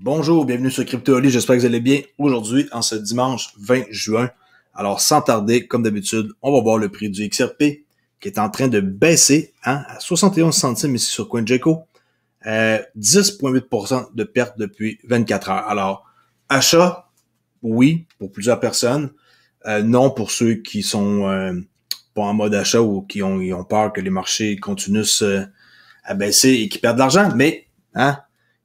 Bonjour, bienvenue sur Crypto-Oli, j'espère que vous allez bien. Aujourd'hui, en ce dimanche 20 juin, alors sans tarder, comme d'habitude, on va voir le prix du XRP qui est en train de baisser à 71 centimes ici sur CoinGecko. 10,8% de perte depuis 24 heures. Alors, achat, oui, pour plusieurs personnes. Non pour ceux qui sont pas en mode achat ou qui ont peur que les marchés continuent à baisser et qui perdent de l'argent. Mais,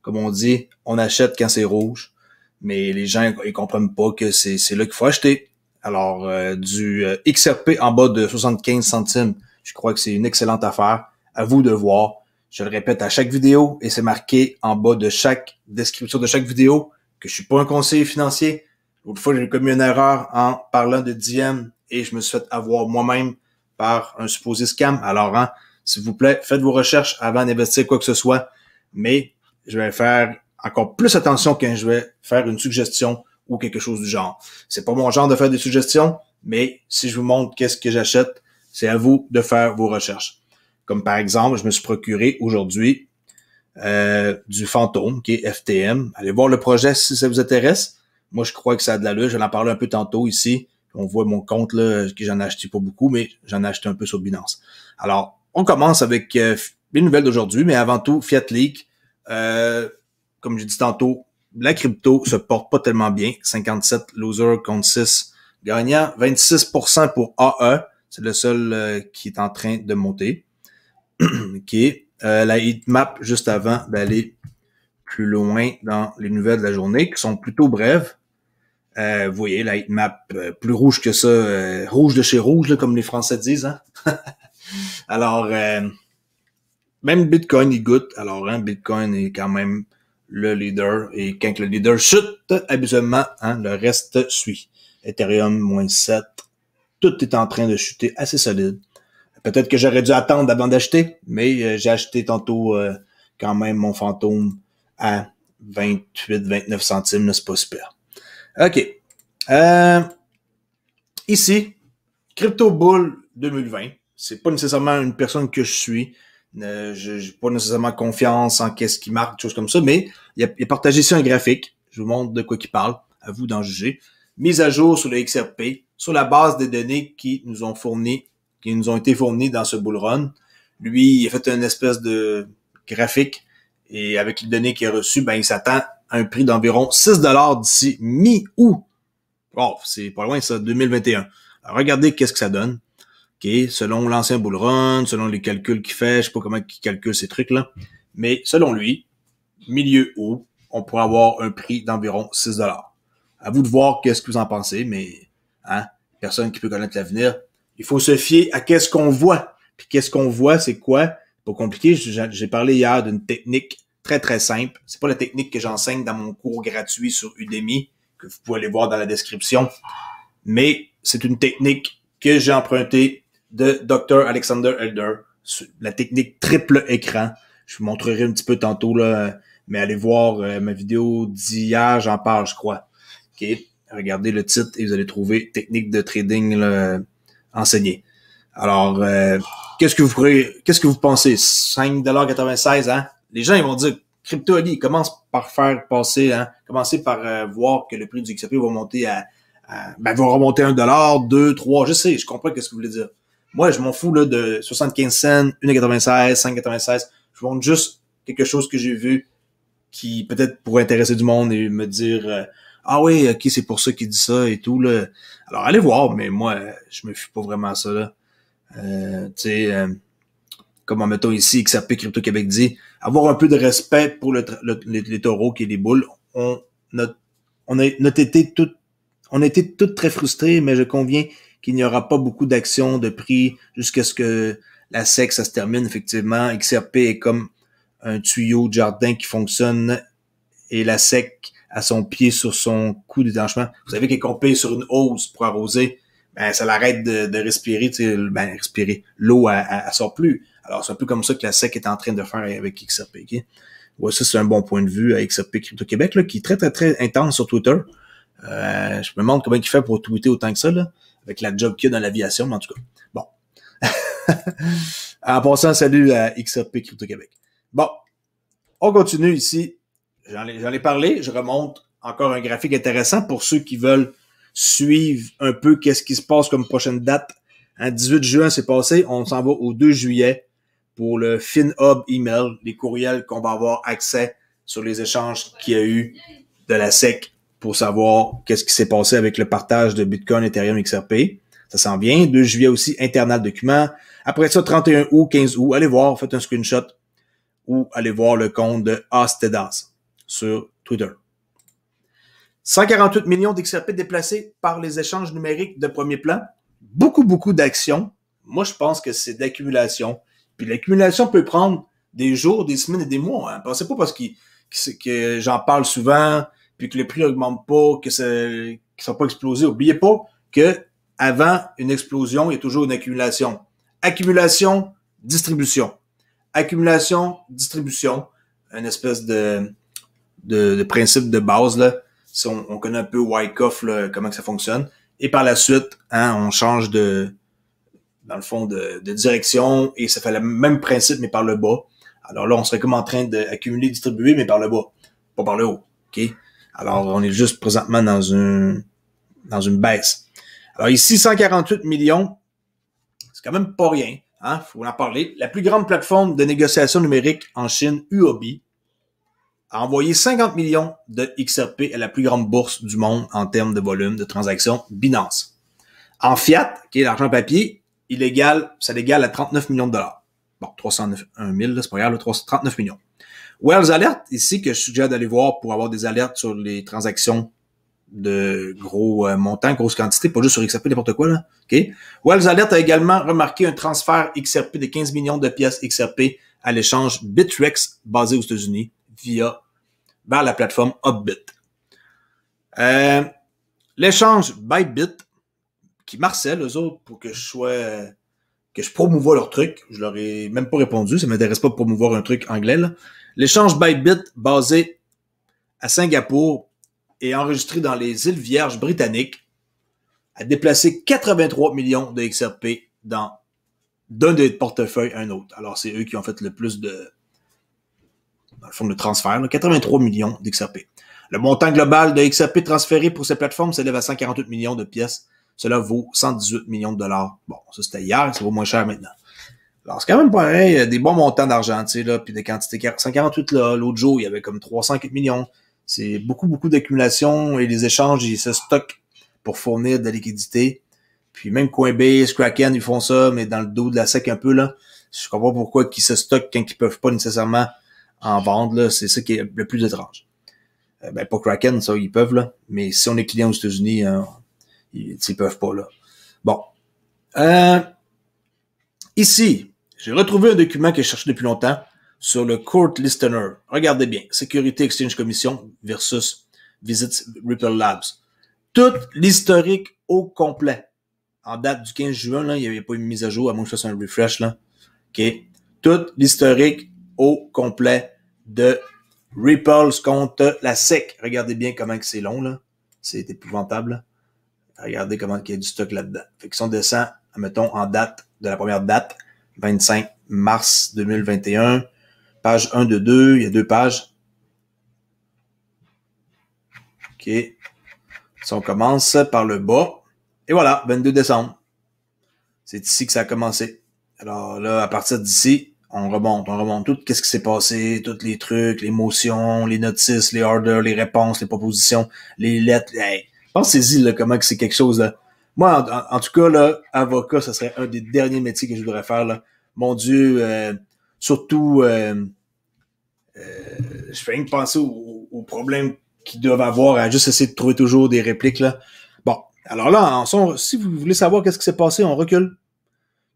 comme on dit, on achète quand c'est rouge. Mais les gens, ils comprennent pas que c'est là qu'il faut acheter. Alors, du XRP en bas de 75 centimes, je crois que c'est une excellente affaire. À vous de voir. Je le répète à chaque vidéo et c'est marqué en bas de chaque description de chaque vidéo que je suis pas un conseiller financier. L'autre fois, j'ai commis une erreur en parlant de DM et je me suis fait avoir moi-même par un supposé scam. Alors, s'il vous plaît, faites vos recherches avant d'investir quoi que ce soit. Mais je vais faire encore plus attention quand je vais faire une suggestion ou quelque chose du genre. C'est pas mon genre de faire des suggestions, mais si je vous montre qu'est-ce que j'achète, c'est à vous de faire vos recherches. Comme par exemple, je me suis procuré aujourd'hui du Fantôme, qui est FTM. Allez voir le projet si ça vous intéresse. Moi, je crois que ça a de l'allure. Je vais en parler un peu tantôt ici. On voit mon compte, là, que j'en ai acheté pas beaucoup, mais j'en ai acheté un peu sur Binance. Alors, on commence avec les nouvelles d'aujourd'hui, mais avant tout, Fiat Leak. Comme j'ai dit tantôt, la crypto se porte pas tellement bien. 57 loser contre 6 gagnants. 26% pour AE. C'est le seul qui est en train de monter. OK. La heatmap juste avant d'aller plus loin dans les nouvelles de la journée, qui sont plutôt brèves. Vous voyez, la heatmap plus rouge que ça, rouge de chez rouge, là, comme les Français disent. Alors, même Bitcoin, il goûte. Alors, Bitcoin est quand même le leader. Et quand le leader chute, habituellement, le reste suit. Ethereum, moins 7. Tout est en train de chuter assez solide. Peut-être que j'aurais dû attendre avant d'acheter, mais j'ai acheté tantôt quand même mon fantôme à 28-29 centimes. Là, c'est pas super. OK. Ici, Crypto Bull 2020. C'est pas nécessairement une personne que je suis. J'ai pas nécessairement confiance en qu'est-ce qui marque, des choses comme ça, mais il a partagé ici un graphique. Je vous montre de quoi il parle. À vous d'en juger. Mise à jour sur le XRP, sur la base des données qui nous ont été fournies dans ce bull run. Lui, il a fait une espèce de graphique et avec les données qu'il a reçues, il s'attend à un prix d'environ 6 $ d'ici mi-août. Oh, c'est pas loin ça, 2021. Alors, regardez qu'est-ce que ça donne. OK, selon l'ancien bull run, selon les calculs qu'il fait, je sais pas comment il calcule ces trucs-là, mais selon lui, milieu août, on pourrait avoir un prix d'environ 6 $. À vous de voir qu'est-ce que vous en pensez, mais personne qui peut connaître l'avenir. Il faut se fier à qu'est-ce qu'on voit. Puis qu'est-ce qu'on voit, c'est quoi? Pas compliqué. J'ai parlé hier d'une technique très, très simple. C'est pas la technique que j'enseigne dans mon cours gratuit sur Udemy, que vous pouvez aller voir dans la description. Mais c'est une technique que j'ai empruntée de Dr. Alexander Elder. La technique triple écran. Je vous montrerai un petit peu tantôt, là, mais allez voir ma vidéo d'hier, j'en parle, je crois. OK? Regardez le titre et vous allez trouver technique de trading là, enseignée. Alors, qu'est-ce que vous pensez? 5,96 $, Les gens, ils vont dire, Crypto-Oli, commence par faire passer, commencez par voir que le prix du XRP va monter va remonter 1 $, 2, 3, je sais, je comprends ce que vous voulez dire. Moi, je m'en fous, là, de 75 cents, 1,96, 5,96. Je vous montre juste quelque chose que j'ai vu qui peut-être pourrait intéresser du monde et me dire ah oui, ok, c'est pour ça qu'il dit ça et tout là. Alors allez voir, mais moi je me fie pas vraiment à ça là. Comme en mettons ici XRP Crypto Québec dit, avoir un peu de respect pour les taureaux qui est les boules. On a été toutes très frustrés, mais je conviens qu'il n'y aura pas beaucoup d'actions de prix jusqu'à ce que la SEC ça se termine effectivement. XRP est comme un tuyau de jardin qui fonctionne et la SEC a son pied sur son coup d'étanchement. Vous savez qu'on paye sur une hausse pour arroser, ça l'arrête de respirer, respirer. L'eau, elle sort plus. Alors, c'est un peu comme ça que la SEC est en train de faire avec XRP. Okay? Ouais, ça, c'est un bon point de vue à XRP Crypto Québec, là, qui est très, très, très intense sur Twitter. Je me demande comment il fait pour tweeter autant que ça, là, avec la job qu'il y a dans l'aviation, mais en tout cas. Bon. En passant, salut à XRP Crypto Québec. Bon, on continue ici. j'en ai parlé. Je remonte encore un graphique intéressant pour ceux qui veulent suivre un peu qu'est-ce qui se passe comme prochaine date. 18 juin, c'est passé. On s'en va au 2 juillet pour le FinHub email, les courriels qu'on va avoir accès sur les échanges qu'il y a eu de la SEC pour savoir qu'est-ce qui s'est passé avec le partage de Bitcoin, Ethereum, XRP. Ça s'en vient. 2 juillet aussi, internal document. Après ça, 31 août, 15 août, allez voir, faites un screenshot ou allez voir le compte de Astedas sur Twitter. 148 millions d'XRP déplacés par les échanges numériques de premier plan. Beaucoup d'actions. Moi, je pense que c'est d'accumulation. Puis l'accumulation peut prendre des jours, des semaines et des mois. Hein. Pensez pas parce que j'en parle souvent, puis que le prix augmente pas, que ça ne soit pas explosé. Oubliez pas que avant une explosion, il y a toujours une accumulation. Accumulation, distribution. Accumulation, distribution. Une espèce de principe de base, là. Si on connaît un peu Wyckoff, là, comment que ça fonctionne. Et par la suite, hein, on change dans le fond, de direction, et ça fait le même principe, mais par le bas. Alors là, on serait comme en train d'accumuler, distribuer, mais par le bas, pas par le haut. OK? Alors, on est juste présentement dans une baisse. Alors ici, 148 millions, c'est quand même pas rien. Hein? Faut en parler. La plus grande plateforme de négociation numérique en Chine, Huobi, a envoyé 50 millions de XRP à la plus grande bourse du monde en termes de volume de transactions, Binance. En fiat, qui est l'argent papier, ça l'égale à 39 millions de dollars. Bon, 301 000, c'est pas grave, 39 millions. Wells Alert, ici, que je suggère d'aller voir pour avoir des alertes sur les transactions de gros montants, grosses quantités, pas juste sur XRP, n'importe quoi, là. OK? Wells Alert a également remarqué un transfert XRP de 15 millions de pièces XRP à l'échange Bitrex, basé aux États-Unis, vers la plateforme Upbit. L'échange Bybit, qui marcelle, eux autres, pour que je promouvoie leur truc. Je leur ai même pas répondu, ça m'intéresse pas de promouvoir un truc anglais, là. L'échange Bybit, basé à Singapour et enregistré dans les îles Vierges britanniques, a déplacé 83 millions de XRP d'un des portefeuilles à un autre. Alors, c'est eux qui ont fait le plus dans le fond, de transfert, là, 83 millions d'XRP. Le montant global de XRP transféré pour ces plateformes s'élève à 148 millions de pièces. Cela vaut 118 millions de dollars. Bon, ça c'était hier, ça vaut moins cher maintenant. Alors, c'est quand même pareil, des bons montants d'argent, tu sais, là, puis des quantités. 148, là, l'autre jour, il y avait comme 304 millions. C'est beaucoup d'accumulation et les échanges, ils se stockent pour fournir de la liquidité. Puis même Coinbase, Kraken, ils font ça, mais dans le dos de la SEC un peu, là. Je comprends pas pourquoi ils se stockent quand ils peuvent pas nécessairement en vendre, là. C'est ça qui est le plus étrange. Ben, pas Kraken, ça, ils peuvent, là. Mais si on est client aux États-Unis, ils peuvent pas, là. Bon. Ici, j'ai retrouvé un document que je cherchais depuis longtemps sur le Court Listener. Regardez bien. Security Exchange Commission versus Visit Ripple Labs. Tout l'historique au complet. En date du 15 juin, là, il n'y avait pas une mise à jour, à moins que je fasse un refresh, là. OK? Tout l'historique au complet de Ripple contre la SEC. Regardez bien comment c'est long, là. C'est épouvantable, là. Regardez comment il y a du stock là-dedans. Fait que si on descend, mettons, en date, de la première date, 25 mars 2021, page 1 de 2, il y a 2 pages. OK. Si on commence par le bas, et voilà, 22 décembre. C'est ici que ça a commencé. Alors là, à partir d'ici, on remonte tout, qu'est-ce qui s'est passé, tous les trucs, les motions, les notices, les orders, les réponses, les propositions, les lettres. Hey, pensez-y, là, comment que c'est quelque chose, là. Moi, en tout cas, là, avocat, ça serait un des derniers métiers que je voudrais faire, là. Mon Dieu, surtout, je fais rien que penser aux problèmes qu'ils doivent avoir à juste essayer de trouver toujours des répliques, là. Bon, alors là, si vous voulez savoir qu'est-ce qui s'est passé, on recule.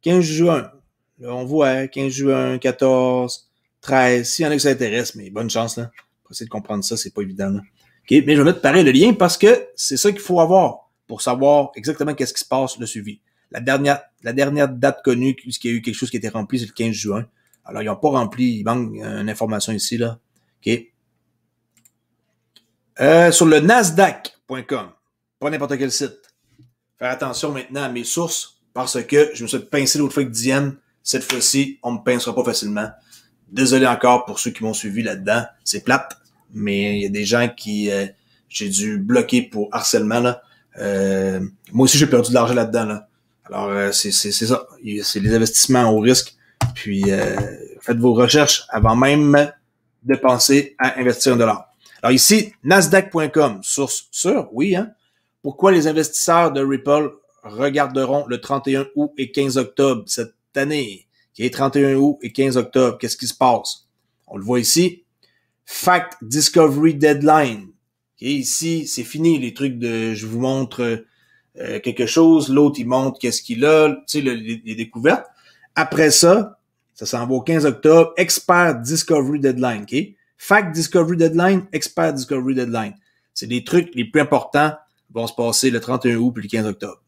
15 juin. Là, on voit, 15 juin, 14, 13. S'il y en a qui s'intéressent, mais bonne chance, là. Pour essayer de comprendre ça, c'est pas évident, là. OK, mais je vais mettre pareil le lien parce que c'est ça qu'il faut avoir pour savoir exactement qu'est-ce qui se passe, le suivi. La dernière date connue, qu'il y a eu quelque chose qui a été rempli, c'est le 15 juin. Alors, ils n'ont pas rempli, il manque une information ici, là. OK. Sur le Nasdaq.com, pas n'importe quel site. Faire attention maintenant à mes sources parce que je me suis pincé l'autre fois avec Diane. Cette fois-ci, on me pincera pas facilement. Désolé encore pour ceux qui m'ont suivi là-dedans. C'est plate, mais il y a des gens qui j'ai dû bloquer pour harcèlement là. Moi aussi j'ai perdu de l'argent là-dedans là. Alors c'est ça, c'est les investissements au risque. Puis faites vos recherches avant même de penser à investir $1. Alors ici Nasdaq.com, source sûre, oui hein. Pourquoi les investisseurs de Ripple regarderont le 31 août et 15 octobre cette année, qui est 31 août et 15 octobre, qu'est-ce qui se passe? On le voit ici. Fact Discovery Deadline. Okay, ici, c'est fini les trucs de je vous montre quelque chose, l'autre il montre qu'est-ce qu'il a, tu sais, les découvertes. Après ça, ça s'en va au 15 octobre, Expert Discovery Deadline. Okay? Fact Discovery Deadline, Expert Discovery Deadline. C'est les trucs les plus importants vont se passer le 31 août puis le 15 octobre.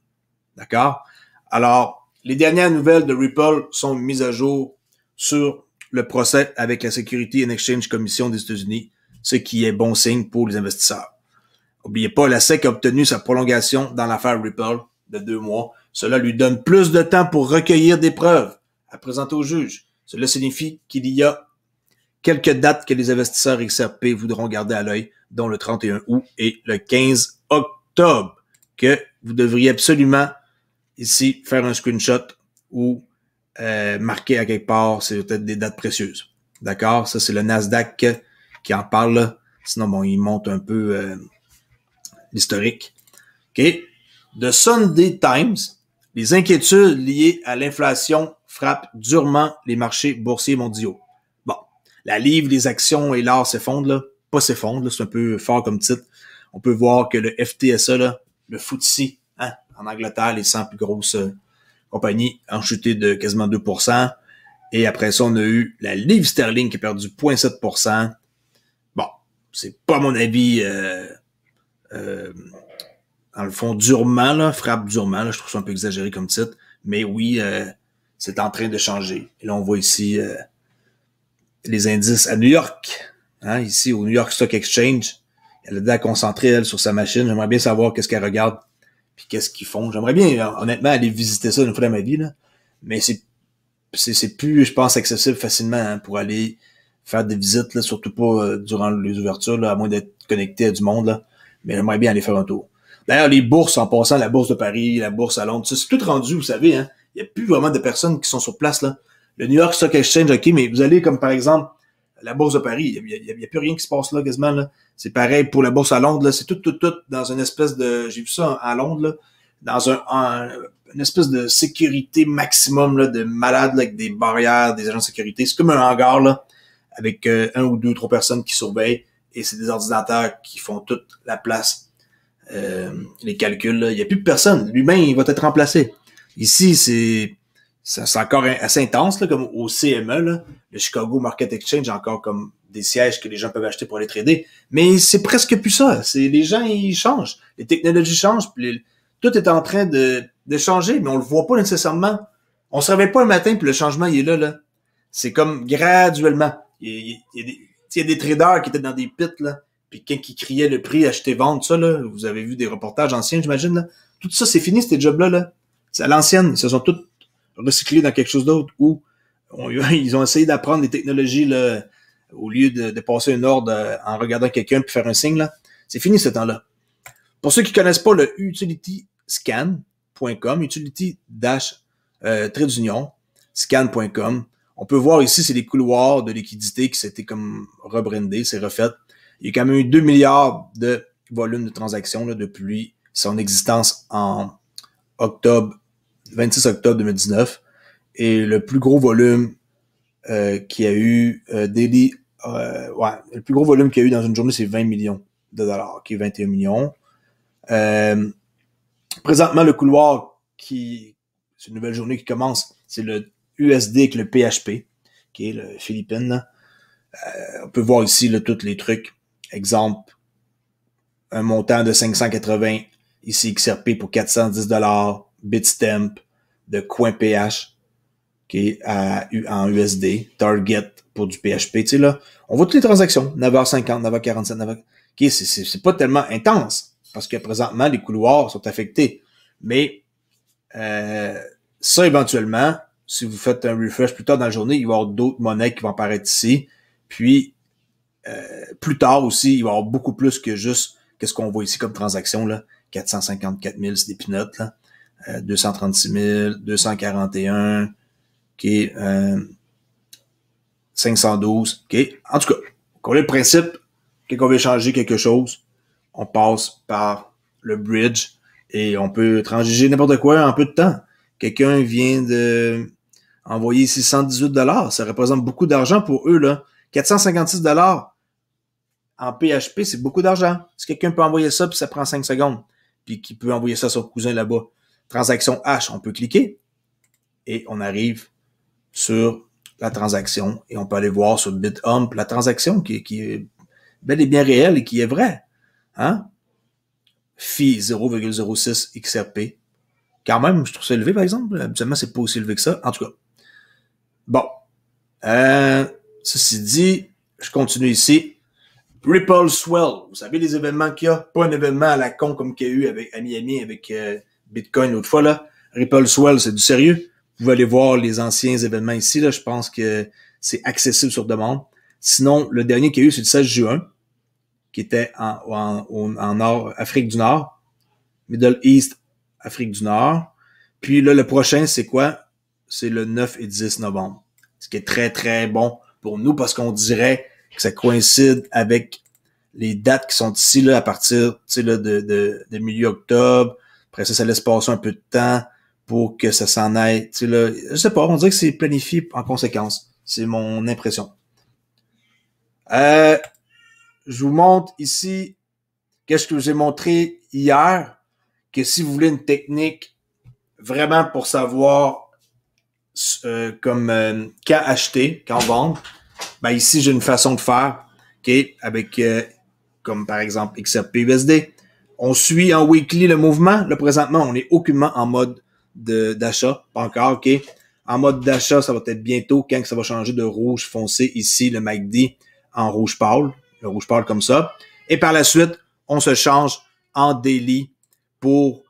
D'accord? Alors, les dernières nouvelles de Ripple sont mises à jour sur le procès avec la Security and Exchange Commission des États-Unis, ce qui est bon signe pour les investisseurs. N'oubliez pas, la SEC a obtenu sa prolongation dans l'affaire Ripple de 2 mois. Cela lui donne plus de temps pour recueillir des preuves à présenter au juge. Cela signifie qu'il y a quelques dates que les investisseurs XRP voudront garder à l'œil, dont le 31 août et le 15 octobre, que vous devriez absolument ici faire un screenshot ou marquer à quelque part, c'est peut-être des dates précieuses. D'accord? Ça, c'est le Nasdaq qui en parle. Là. Sinon, bon, il monte un peu l'historique. OK? The Sunday Times, les inquiétudes liées à l'inflation frappent durement les marchés boursiers mondiaux. Bon, la livre, les actions et l'or s'effondrent, là. Pas s'effondrent, là, c'est un peu fort comme titre. On peut voir que le FTSE, là, le FTSE, hein, en Angleterre, les 100 plus grosses compagnies ont chuté de quasiment 2%. Et après ça, on a eu la livre sterling qui a perdu 0,7%. Bon, c'est pas mon avis dans le fond durement, là, frappe durement. Là, je trouve ça un peu exagéré comme titre. Mais oui, c'est en train de changer. Et là, on voit ici les indices à New York. Hein, ici, au New York Stock Exchange. Elle a l'air concentrée, elle, sur sa machine. J'aimerais bien savoir qu'est-ce qu'elle regarde puis qu'est-ce qu'ils font. J'aimerais bien, honnêtement, aller visiter ça une fois dans ma vie, là. Mais c'est plus, je pense, accessible facilement hein, pour aller faire des visites, là, surtout pas durant les ouvertures, là, à moins d'être connecté à du monde. Là. Mais j'aimerais bien aller faire un tour. D'ailleurs, les bourses, en passant, la bourse de Paris, la bourse à Londres, ça, c'est tout rendu, vous savez, hein. Il n'y a plus vraiment de personnes qui sont sur place, là. Le New York Stock Exchange, OK, mais vous allez comme, par exemple, la bourse de Paris, il y a plus rien qui se passe là, quasiment, là. C'est pareil pour la bourse à Londres, là. C'est tout dans une espèce de, j'ai vu ça à Londres, là, dans une espèce de sécurité maximum, là, de malades, là, avec des barrières, des agents de sécurité. C'est comme un hangar, là, avec 1 ou 2, 3 personnes qui surveillent, et c'est des ordinateurs qui font toute la place. Les calculs, là. Il n'y a plus de personne. Lui-même, il va être remplacé. Ici, c'est encore assez intense, là, comme au CME, là. Le Chicago Market Exchange, encore comme des sièges que les gens peuvent acheter pour aller trader. Mais c'est presque plus ça. Les gens, ils changent. Les technologies changent. Puis tout est en train de changer, mais on le voit pas nécessairement. On se réveille pas le matin, puis le changement, il est là, là. C'est comme graduellement. Il y a des traders qui étaient dans des pits, là. Puis quand qui criait le prix, acheter, vendre, ça, là, vous avez vu des reportages anciens, j'imagine, là. Tout ça, c'est fini, ces jobs-là, là. C'est à l'ancienne. Ils se sont tous recyclés dans quelque chose d'autre où ils ont essayé d'apprendre des technologies, là, au lieu de passer un ordre en regardant quelqu'un puis faire un signe, là. C'est fini, ce temps-là. Pour ceux qui connaissent pas le utilityscan.com, utility-trait d'union, scan.com, on peut voir ici, c'est les couloirs de liquidité qui s'étaient comme rebrandés, c'est refait. Il y a quand même eu 2 milliards de volume de transactions là, depuis son existence en 26 octobre 2019. Et le plus gros volume qu'il y a eu le plus gros volume qu'il y a eu dans une journée, c'est 20 millions de dollars, qui est 21 millions. Présentement, le couloir c'est une nouvelle journée qui commence, c'est le USD avec le PHP, qui est le Philippines. On peut voir ici là, tous les trucs. Exemple, un montant de 580, ici XRP pour 410 $, Bitstamp de CoinPH, qui est en USD, Target pour du PHP, tu sais là, on voit toutes les transactions, 9h50, 9h47, 9h... OK, c'est pas tellement intense, parce que présentement, les couloirs sont affectés. Mais ça, éventuellement, si vous faites un refresh plus tard dans la journée, il va y avoir d'autres monnaies qui vont apparaître ici. Puis, plus tard aussi, il va y avoir beaucoup plus que juste qu'est-ce qu'on voit ici comme transaction, là. 454 000, c'est des pinottes, là. 236 000, 241, OK, 512, OK. En tout cas, on connaît le principe, quand on veut changer quelque chose, on passe par le bridge et on peut transiger n'importe quoi en peu de temps. Quelqu'un vient de envoyer 618 $, ça représente beaucoup d'argent pour eux, là. 456 $ en PHP, c'est beaucoup d'argent. Si quelqu'un peut envoyer ça, puis ça prend 5 secondes, puis qui peut envoyer ça à son cousin là-bas. Transaction H, on peut cliquer et on arrive sur la transaction et on peut aller voir sur BitHump la transaction qui est bel et bien réelle et qui est vraie. Hein? Phi 0,06 XRP. Quand même, je trouve ça élevé, par exemple. Habituellement, c'est pas aussi élevé que ça. En tout cas. Bon. Ceci dit, je continue ici. Ripple Swell. Vous savez les événements qu'il y a? Pas un événement à la con comme qu'il y a eu avec, à Miami avec Bitcoin l'autre fois, là. Ripple Swell, c'est du sérieux. Vous pouvez aller voir les anciens événements ici, là. Je pense que c'est accessible sur demande. Sinon, le dernier qu'il y a eu, c'est le 16 juin, qui était en Nord, Afrique du Nord. Middle East, Afrique du Nord. Puis là, le prochain, c'est quoi? C'est le 9 et 10 novembre. Ce qui est très, très bon pour nous parce qu'on dirait que ça coïncide avec les dates qui sont ici là à partir, tu sais, là, de milieu octobre. Après ça, ça laisse passer un peu de temps pour que ça s'en aille. Tu sais, là, je sais pas, on dirait que c'est planifié en conséquence. C'est mon impression. Je vous montre ici qu'est-ce que je vous ai montré hier, que si vous voulez une technique vraiment pour savoir comme quand acheter, quand vendre, ben ici j'ai une façon de faire, ok, avec comme par exemple XRP USD. On suit en weekly le mouvement. Là présentement, on est aucunement en mode d'achat, pas encore, ok. En mode d'achat, ça va être bientôt quand ça va changer de rouge foncé ici le MACD en rouge pâle, le rouge pâle comme ça. Et par la suite, on se change en daily pour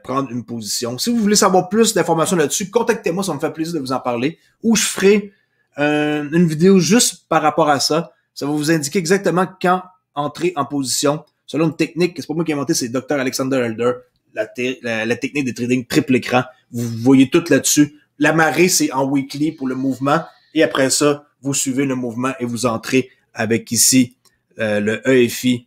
prendre une position. Si vous voulez savoir plus d'informations là-dessus, contactez-moi, ça me fait plaisir de vous en parler. Ou je ferai une vidéo juste par rapport à ça. Ça va vous indiquer exactement quand entrer en position. Selon une technique, c'est pas moi qui ai inventé, c'est Dr. Alexander Elder, la technique de trading triple écran. Vous voyez tout là-dessus. La marée, c'est en weekly pour le mouvement. Et après ça, vous suivez le mouvement et vous entrez avec ici le EFI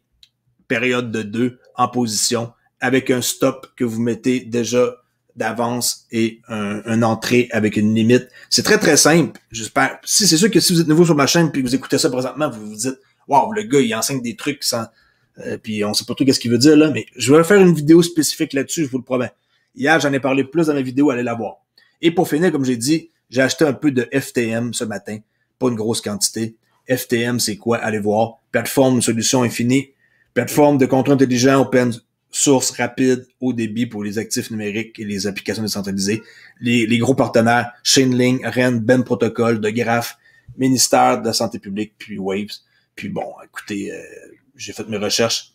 période de 2 en position avec un stop que vous mettez déjà d'avance et un entrée avec une limite. C'est très, très simple. J'espère. Si c'est sûr que si vous êtes nouveau sur ma chaîne puis que vous écoutez ça présentement, vous vous dites « Wow, le gars, il enseigne des trucs sans... puis on sait pas trop qu'est-ce qu'il veut dire, là. » Mais je vais faire une vidéo spécifique là-dessus, je vous le promets. Hier, j'en ai parlé plus dans ma vidéo, allez la voir. Et pour finir, comme j'ai dit, j'ai acheté un peu de FTM ce matin. Pas une grosse quantité. FTM, c'est quoi? Allez voir. Plateforme de solution infinie. Plateforme de contrôle intelligent, open source, rapide, haut débit pour les actifs numériques et les applications décentralisées. Les gros partenaires, Chainlink, REN, Ben Protocol, De Graph, Ministère de la Santé publique, puis Waves. Puis bon, écoutez, j'ai fait mes recherches,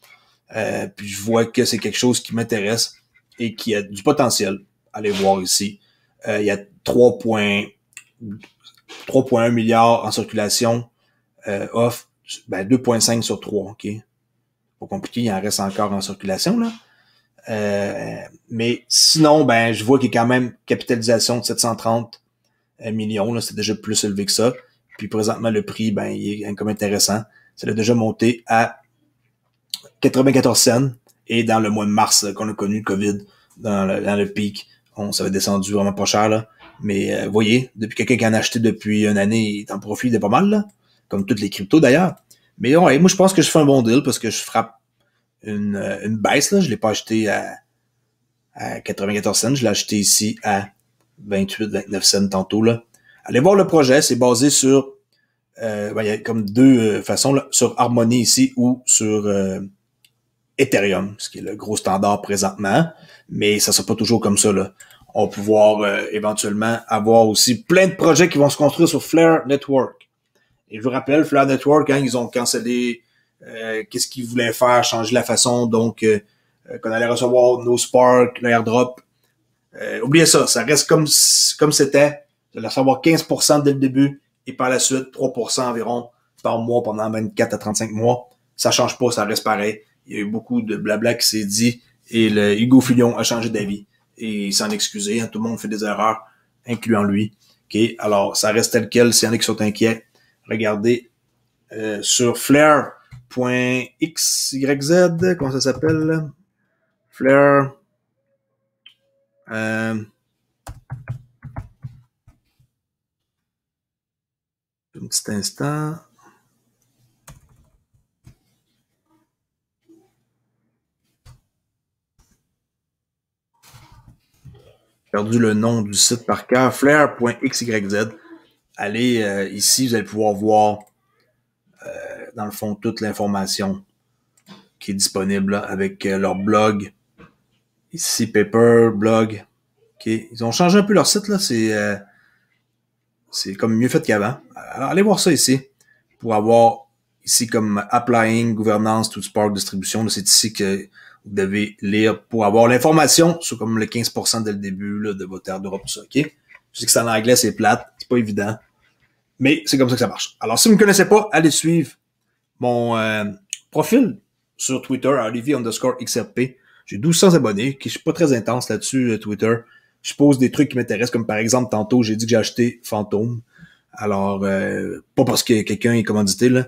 puis je vois que c'est quelque chose qui m'intéresse et qui a du potentiel. Allez voir ici. Il y a 3,1 milliards en circulation, off, ben 2,5 sur 3, ok? Pas compliqué, il en reste encore en circulation, là. Mais sinon, ben, je vois qu'il y a quand même capitalisation de 730 millions, là, c'est déjà plus élevé que ça. Puis présentement, le prix, ben, il est comme intéressant. Ça a déjà monté à 94 cents. Et dans le mois de mars qu'on a connu le COVID, dans le pic, ça va descendu vraiment pas cher, là. Mais vous voyez, depuis quelqu'un qui en a acheté depuis une année, il en profite de pas mal, là. Comme toutes les cryptos d'ailleurs. Mais ouais, moi je pense que je fais un bon deal parce que je frappe une baisse, là. Je l'ai pas acheté à 94 cents, je l'ai acheté ici à 28-29 cents tantôt, là. Allez voir le projet, c'est basé sur il y a comme deux façons, là, sur Harmony ici ou sur Ethereum, ce qui est le gros standard présentement, mais ça sera pas toujours comme ça, là. On va pouvoir éventuellement avoir aussi plein de projets qui vont se construire sur Flare Network. Et je vous rappelle, Flare Network, hein, ils ont cancellé qu'est-ce qu'ils voulaient faire, changer la façon, donc qu'on allait recevoir nos Spark, le airdrop. Oubliez ça, ça reste comme c'était. Vous allez recevoir 15% dès le début et par la suite 3% environ par mois pendant 24 à 35 mois. Ça change pas, ça reste pareil. Il y a eu beaucoup de blabla qui s'est dit et le Hugo Fillon a changé d'avis et il s'en excusait. Hein, tout le monde fait des erreurs, incluant lui. Okay? Alors, ça reste tel quel. S'il y en a qui sont inquiets, regardez sur flair.xyz, comment ça s'appelle? Flair. Un petit instant. Perdu le nom du site par cœur. Flair.xyz. Allez ici, vous allez pouvoir voir dans le fond toute l'information qui est disponible là, avec leur blog. Ici, paper, blog. Okay. Ils ont changé un peu leur site, là. C'est comme mieux fait qu'avant. Alors, allez voir ça ici pour avoir ici comme applying, gouvernance, tout Spark, distribution. C'est ici que vous devez lire pour avoir l'information sur comme le 15% dès le début là, de votre aire d'Europe, tout ça. OK? Je sais que c'est en anglais, c'est plate, c'est pas évident. Mais c'est comme ça que ça marche. Alors, si vous ne me connaissez pas, allez suivre mon profil sur Twitter, Olivier_XRP. J'ai 1200 abonnés, qui je suis pas très intense là-dessus, Twitter. Je pose des trucs qui m'intéressent, comme par exemple, tantôt, j'ai dit que j'ai acheté Fantôme. Alors, pas parce que quelqu'un est commandité, là.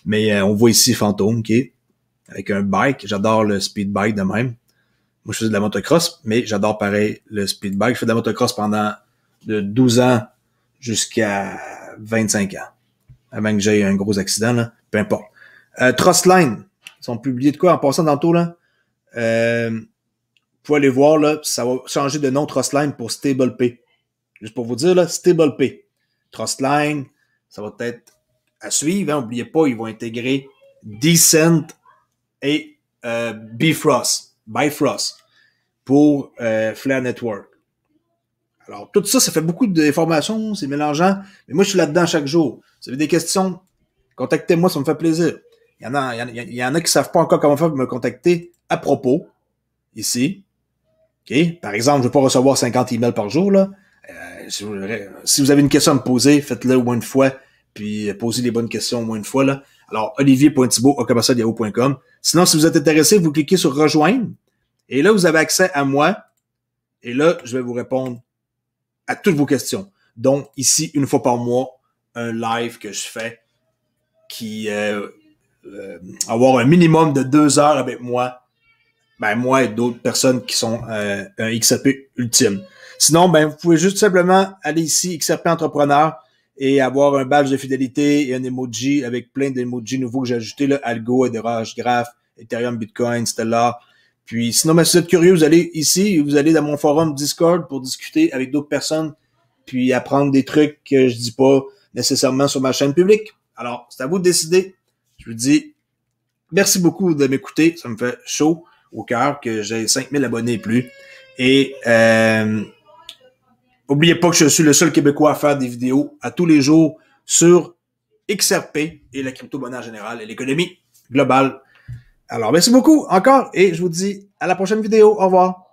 Mais on voit ici Fantôme, qui est avec un bike. J'adore le speed bike de même. Moi, je faisais de la motocross, mais j'adore pareil le speed bike. Je fais de la motocross pendant de 12 ans jusqu'à 25 ans. Avant que j'aie un gros accident, là. Peu importe. Trustline. Ils ont publié de quoi en passant tantôt, là? Vous pouvez aller voir, là, ça va changer de nom Trustline pour StablePay. Juste pour vous dire, là, StablePay. Trustline, ça va être à suivre. Hein, n'oubliez pas, ils vont intégrer Decent et Bifrost pour Flare Network. Alors, tout ça, ça fait beaucoup d'informations, c'est mélangeant. Mais moi, je suis là-dedans chaque jour. Si vous avez des questions, contactez-moi, ça me fait plaisir. Il y en a qui savent pas encore comment faire pour me contacter à propos, ici. OK? Par exemple, je ne vais pas recevoir 50 emails par jour, là. Si vous avez une question à me poser, faites-le au moins une fois, puis posez les bonnes questions au moins une fois, là. Alors, olivier.thibault@yahoo.com. Sinon, si vous êtes intéressé, vous cliquez sur rejoindre. Et là, vous avez accès à moi. Et là, je vais vous répondre à toutes vos questions. Donc, ici, une fois par mois, un live que je fais qui avoir un minimum de 2 heures avec moi. Ben, moi et d'autres personnes qui sont un XRP ultime. Sinon, ben, vous pouvez juste simplement aller ici, XRP Entrepreneur, et avoir un badge de fidélité et un emoji avec plein d'emojis nouveaux que j'ai ajoutés, là, Algo, Ethereum, Graph, Ethereum, Bitcoin, Stellar. Puis, sinon, ben, si vous êtes curieux, vous allez ici, vous allez dans mon forum Discord pour discuter avec d'autres personnes, puis apprendre des trucs que je dis pas nécessairement sur ma chaîne publique. Alors, c'est à vous de décider. Je vous dis merci beaucoup de m'écouter. Ça me fait chaud au cœur que j'ai 5000 abonnés et plus. Et n'oubliez pas que je suis le seul Québécois à faire des vidéos à tous les jours sur XRP et la crypto-monnaie en général et l'économie globale. Alors, merci beaucoup encore et je vous dis à la prochaine vidéo. Au revoir.